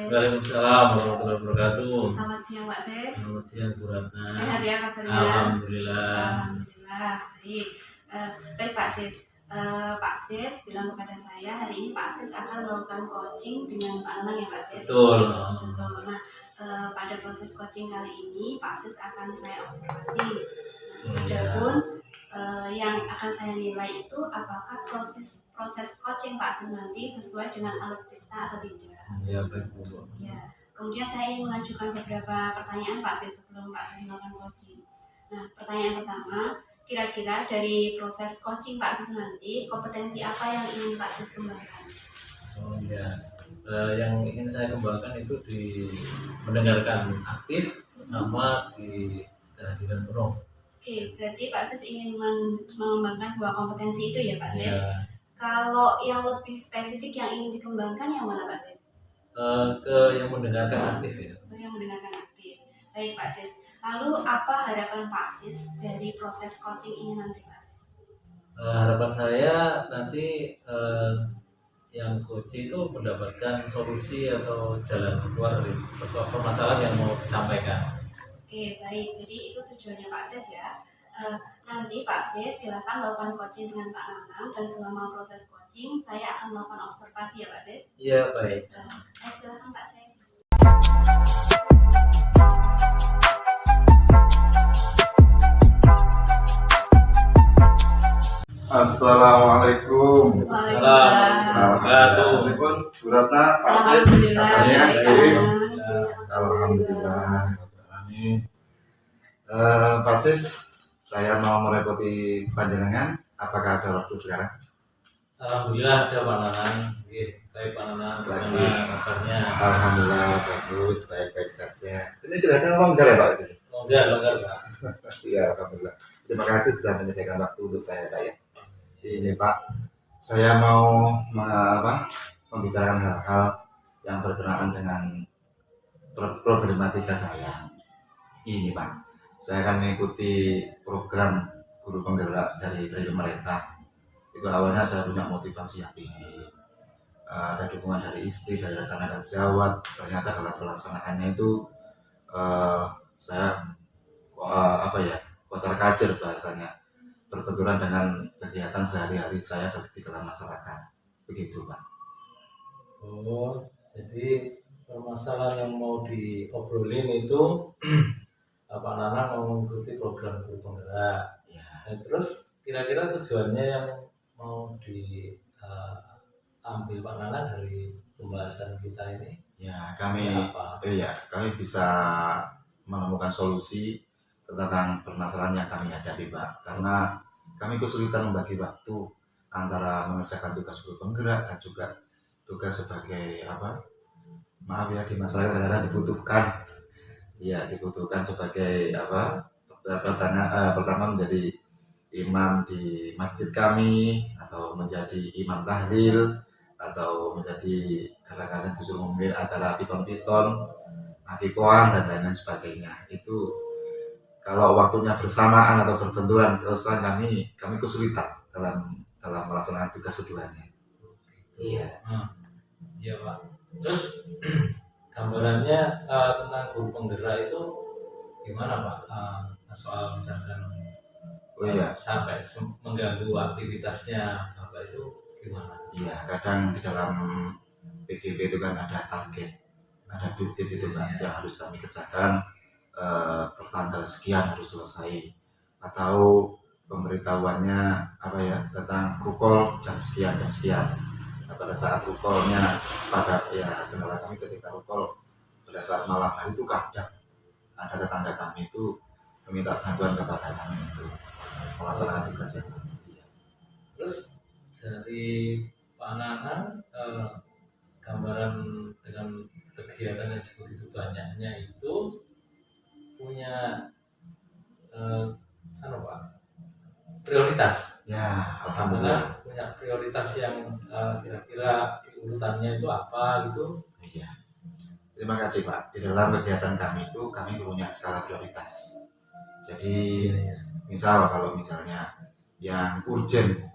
Waalaikumsalam warahmatullahi wabarakatuh. Selamat siang Pak Sis. Selamat siang Bu Ratna. Sehat ya kabarnya? Alhamdulillah. Alhamdulillah. Baik Pak Sis. Pak Sis bilang kepada saya hari ini Pak Sis akan melakukan coaching dengan Pak Nanang ya Pak Sis? Betul. Betul. Nah, pada proses coaching kali ini Pak Sis akan saya observasi. Adapun yang akan saya nilai itu apakah proses coaching Pak Sis nanti sesuai dengan alur cerita atau tidak. Ya, baik Bu. Ya. Kemudian saya ingin mengajukan beberapa pertanyaan Pak Sis sebelum Pak Sis melakukan coaching. Nah, pertanyaan pertama, kira-kira dari proses coaching Pak Sis nanti kompetensi apa yang ingin Pak Sis kembangkan? Oh ya, yang ingin saya kembangkan itu di mendengarkan aktif sama di kehadiran penuh. Oke, berarti Pak Sis ingin mengembangkan dua kompetensi itu ya Pak Sis? Ya. Kalau yang lebih spesifik yang ingin dikembangkan yang mana Pak Sis? Ke yang mendengarkan aktif ya. Yang mendengarkan aktif. Baik Pak Sis. Lalu apa harapan Pak Sis dari proses coaching ini nanti Pak Sis? Harapan saya nanti yang coach itu mendapatkan solusi atau jalan keluar dari permasalahan yang mau disampaikan. Oke, baik. Jadi itu tujuannya Pak Sis ya. Nanti Pak Sis silakan lakukan coaching dengan Pak Nanang dan selama proses coaching saya akan melakukan observasi ya Pak Sis. Iya, baik. Baik, silakan Pak Sis. Assalamualaikum. Waalaikumsalam. Bu Ratna, Pak Sis, kabarnya baik. Alhamdulillah. Alhamdulillah. Pak Sis, saya mau merepoti panjenengan. Apakah ada waktu sekarang? Alhamdulillah ada Pak Nanang. Oke, baik Pak Nanang. Bagaimana kabarnya? Alhamdulillah bagus, baik-baik saja. Ini kira-kira longgar ya Pak Sis? Longgar Pak. Iya, alhamdulillah. Terima kasih sudah menyediakan waktu untuk saya Pak ya. Ini Pak, saya mau membicarakan hal-hal yang berkenaan dengan problematika saya. Ini Pak, saya akan mengikuti program guru penggerak dari pemerintah. Itu awalnya saya punya motivasi yang tinggi, ada dukungan dari istri, dari rekan-rekan sejawat. Ternyata dalam pelaksanaannya itu saya kocar-kacir bahasanya, berbenturan dengan kegiatan sehari-hari saya di dalam masyarakat. Begitu Pak. Oh, jadi permasalahan yang mau diobrolin itu Pak Nanang mau mengikuti program guru penggerak. Ya. Nah, terus kira-kira tujuannya yang mau diambil Pak Nanang dari pembahasan kita ini? Ya, kami bisa menemukan solusi tentang permasalahan yang kami hadapi Pak, karena kami kesulitan membagi waktu antara mengerjakan tugas guru penggerak dan juga tugas sebagai di masyarakat kadang-kadang dibutuhkan sebagai pertama menjadi imam di masjid kami, atau menjadi imam tahlil, atau menjadi kadang-kadang disuruh memimpin acara piton-piton, akikoan dan lain-lain sebagainya. Itu kalau waktunya bersamaan atau berbenturan, terus kami kesulitan dalam melaksanakan tugas keduanya. Iya. Iya Pak. Terus gambarannya tentang guru penggerak itu gimana Pak? Soal misalkan sampai mengganggu aktivitasnya Bapak itu gimana? Iya, kadang di dalam PGB itu kan ada target, ada due date itu kan yang harus kami kerjakan. Tertanggal sekian harus selesai, atau pemberitahuannya tentang rukol jam sekian. Nah, pada saat rukolnya kendala kami ketika rukol pada saat malam hari itu kadang ada tetangga kami itu meminta bantuan kepada kami untuk melaksanakan tugas yang sama. Terus dari Pak Nanang, gambaran dengan kegiatan yang sebegitu banyaknya itu punya prioritas. Ya, alhamdulillah. Punya prioritas yang kira-kira urutannya itu apa gitu. Iya. Terima kasih Pak. Di dalam kegiatan kami itu kami punya skala prioritas. Jadi kalau misalnya yang urgent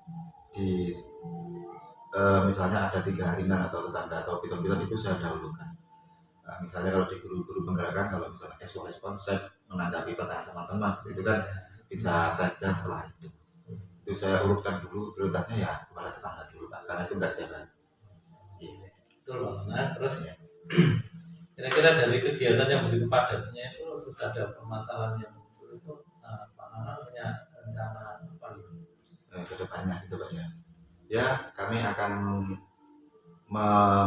misalnya ada 3 harian atau tetangga atau piton-piton, itu saya dahulukan. Misalnya kalau di guru-guru penggerakan, kalau misalnya SOS konsep menanggapi pertanyaan teman-teman itu kan bisa saja setelah itu saya urutkan dulu prioritasnya ya kepada tetangga dulu Pak, karena itu enggak setiap hari. Betul Pak Nanang. Terus kira-kira dari kegiatan yang begitu padatnya itu terus ada permasalahan yang muncul itu, Pak Nanang punya rencana apa gitu? Ke depannya itu Pak ya. Ya kami akan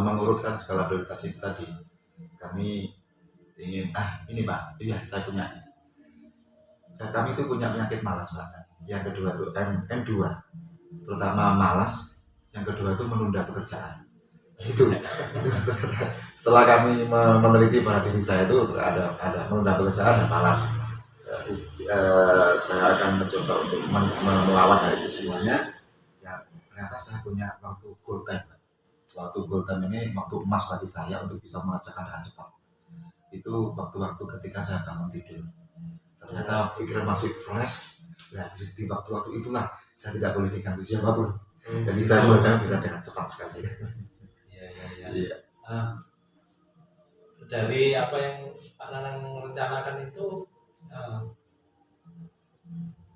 mengurutkan skala prioritas itu tadi. Kami ingin ini Pak, iya saya punya. Kami itu punya penyakit malas Pak. Yang kedua itu M2. Pertama malas, yang kedua itu menunda pekerjaan. Itu setelah kami meneliti pada diri saya itu ada menunda pekerjaan dan malas. Saya akan mencoba untuk melawan hal itu semuanya. Ya ternyata saya punya waktu golden. Waktu golden ini waktu emas bagi saya untuk bisa mengerjakan dengan cepat. Itu waktu-waktu ketika saya bangun tidur. Ternyata pikiran masih fresh. Nah, di waktu-waktu itulah saya tidak boleh diganggu siapapun. Jadi saya mengerjakan bisa dengan cepat sekali. Iya. Dari apa yang Pak Nanang rencanakan itu,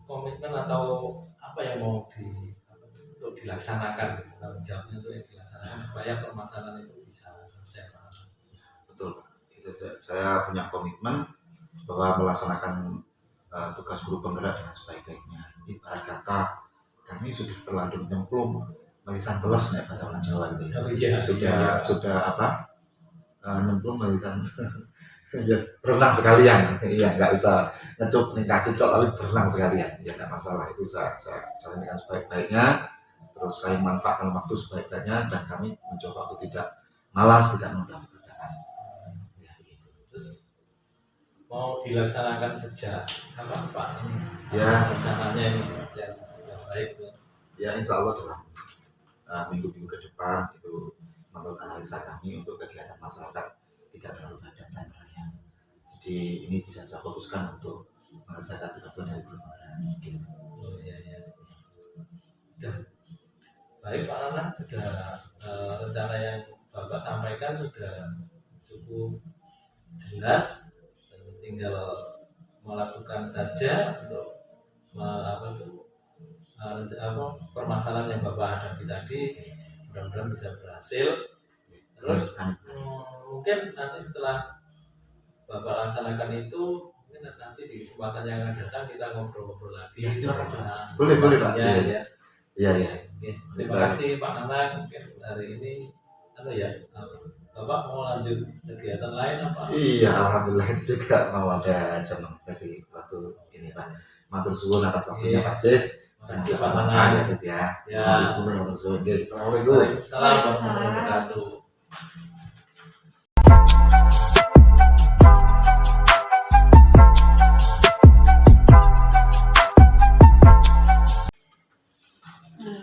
komitmen atau apa yang mau untuk dilaksanakan, tanggung jawabnya itu yang dilaksanakan supaya permasalahan itu bisa selesai Pak. Betul, itu saya punya komitmen bahwa melaksanakan tugas guru penggerak dengan sebaik-baiknya. Ibarat kata kami sudah terlanjur nyemplung melisan teles nih bahasa orang Jawa gitu. Sudah nyemplung melisan yes, berenang sekalian. Iya, nggak usah ngecup nih kaki tok tapi berenang sekalian. Ya nggak masalah, itu saya jalan dengan sebaik-baiknya. Terus kami manfaatkan waktu sebaik-baiknya dan kami mencoba untuk tidak malas, tidak menunda pekerjaan. Ya, begitu. Terus mau dilaksanakan sejak kapan Pak? Ya, rencananya ini yang sudah baik. Ya insya Allah dalam minggu-minggu ke depan itu menurut analisa kami untuk kegiatan masyarakat tidak terlalu padat dan raya. Jadi ini bisa saya fokuskan untuk mengerjakan tugas dari guru gitu. Oh iya. Sudah baik Pak Nanang, sudah rencana yang Bapak sampaikan sudah cukup jelas, tinggal melakukan saja untuk permasalahan yang Bapak hadapi tadi, mudah-mudahan bisa berhasil. Terus mungkin nanti setelah Bapak laksanakan itu, mungkin nanti di kesempatan yang akan datang kita ngobrol-ngobrol lagi. Ya, terima kasih. Boleh Pak. Iya. Terima kasih Pak Nanang. Mungkin hari ini Bapak mau lanjut kegiatan lain apa? Iya, alhamdulillah itu juga mau ada jam jadi waktu ini Pak. Matur suwun atas waktunya Pak Sis. Terima kasih Pak Nanang. Ya Sis ya. Matur suwun. Assalamualaikum. Waalaikumsalam warahmatullahi wabarakatuh.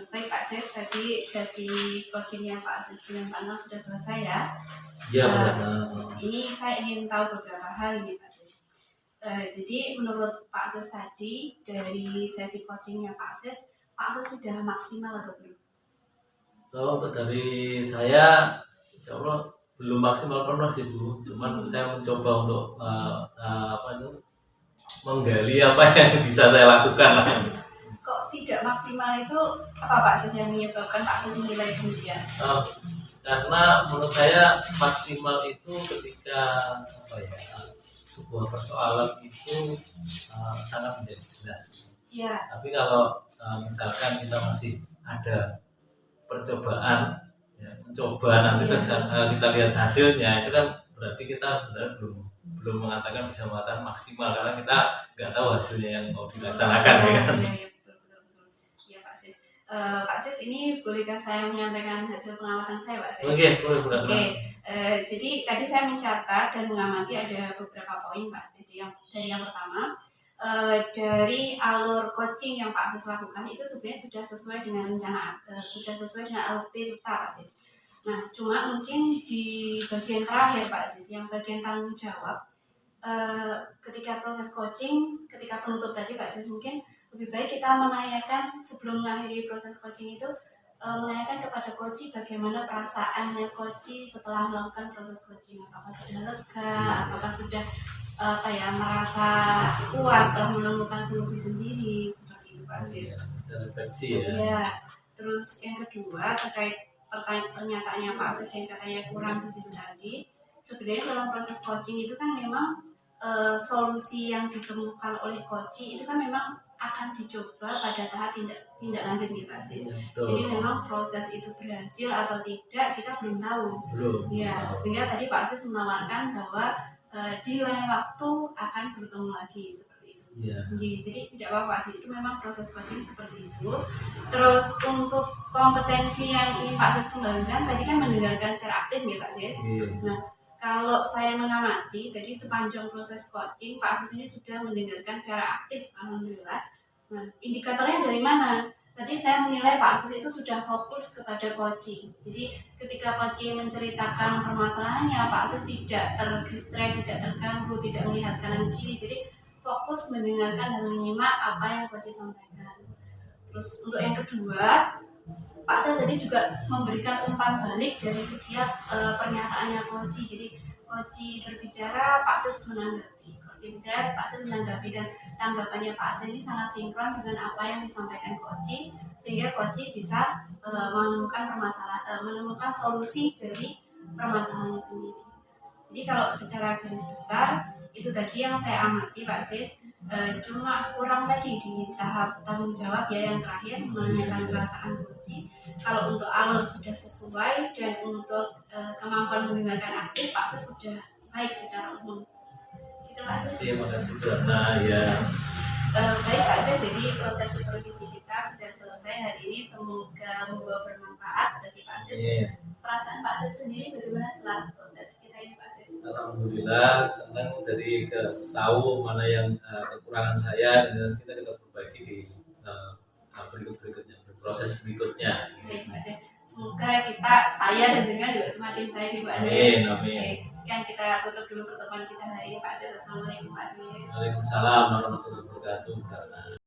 Baik Pak Sis, tadi sesi coachingnya Pak Sis dengan Pak Nanang sudah selesai ya. Iya benar. Ini saya ingin tahu beberapa hal ini Pak Sis. Jadi menurut Pak Sis tadi dari sesi coachingnya Pak Sis sudah maksimal atau belum? So, untuk dari saya, insya Allah belum maksimal penuh sih Bu. Cuman saya mencoba untuk menggali apa yang bisa saya lakukan lah. Kok tidak maksimal itu apa Pak Sis yang menyebabkan Pak Sis menilai demikian? Karena menurut saya maksimal itu ketika sebuah persoalan itu sangat menjadi jelas. Ya. Tapi kalau misalkan kita masih ada percobaan, mencoba nanti terus kita lihat hasilnya, itu kan berarti kita sebenarnya belum mengatakan bisa mengatakan maksimal karena kita nggak tahu hasilnya yang mau dilaksanakan. Betul. Iya Pak Sis. Pak Sis, ini bolehkah saya menyampaikan hasil pengamatan saya Pak Sis? Boleh. Jadi tadi saya mencatat dan mengamati ada beberapa poin Pak Sis. Dari yang pertama, dari alur coaching yang Pak Sis lakukan itu sebenarnya sudah sesuai dengan rencana, sudah sesuai dengan alur tirta Pak Sis. Nah, cuma mungkin di bagian terakhir Pak Sis, yang bagian tanggung jawab, ketika proses coaching, ketika penutup tadi Pak Sis, mungkin lebih baik kita menanyakan sebelum mengakhiri proses coaching itu menanyakan kepada coach bagaimana perasaannya coach setelah melakukan proses coaching, apakah sudah lega, apakah sudah merasa puas setelah menemukan solusi sendiri seperti itu Pak Sis. Refleksi ya. Iya. Terus yang kedua terkait pernyataannya Pak Sis yang katanya kurang di situ tadi, sebenarnya dalam proses coaching itu kan memang solusi yang ditemukan oleh coach itu kan memang akan dicoba pada tahap tindak lanjut nih Pak Sis. Jadi memang proses itu berhasil atau tidak kita belum tahu. Ya, sehingga tadi Pak Sis menawarkan bahwa di lain waktu akan bertemu lagi seperti itu. Jadi tidak apa-apa sih, itu memang proses coaching seperti itu. Terus untuk kompetensi yang ingin Pak Sis kembangkan tadi kan mendengarkan secara aktif ya Pak Sis. Nah, kalau saya mengamati, jadi sepanjang proses coaching, Pak Sis ini sudah mendengarkan secara aktif, alhamdulillah. Nah, indikatornya dari mana? Tadi saya menilai Pak Sis itu sudah fokus kepada coaching. Jadi ketika coaching menceritakan permasalahannya, Pak Sis tidak terdistract, tidak terganggu, tidak melihat kanan kiri. Jadi fokus mendengarkan dan menyimak apa yang coaching sampaikan. Terus untuk yang kedua, Pak Sis tadi juga memberikan umpan balik dari setiap pernyataannya coach. Jadi coach berbicara, Pak Sis menanggapi. Coach bicara, Pak Sis menanggapi, dan tanggapannya Pak Sis ini sangat sinkron dengan apa yang disampaikan coach, sehingga coach bisa menemukan solusi dari permasalahannya sendiri. Jadi kalau secara garis besar itu tadi yang saya amati Pak Sis, cuma kurang tadi di tahap tanggung jawab ya yang terakhir menanyakan perasaan coach. Kalau untuk alur sudah sesuai dan untuk kemampuan mendengarkan aktif Pak Sis sudah baik secara umum. Gitu Pak Sis. Terima kasih Dona ya. Baik Pak Sis, jadi proses supervisi kita sudah selesai hari ini, semoga membawa bermanfaat bagi Pak Sis. Perasaan Pak Sis sendiri bagaimana setelah proses kita ini Pak Sis? Alhamdulillah senang dari tahu mana yang kekurangan saya, dan kita perbaiki di berikutnya, proses berikutnya. Baik Pak Sis, semoga saya dan dengan juga semakin baik nih Pak Sis. Amin. Sekian kita tutup dulu pertemuan kita hari ini Pak Sis. Assalamualaikum Pak Sis. Waalaikumsalam warahmatullahi wabarakatuh.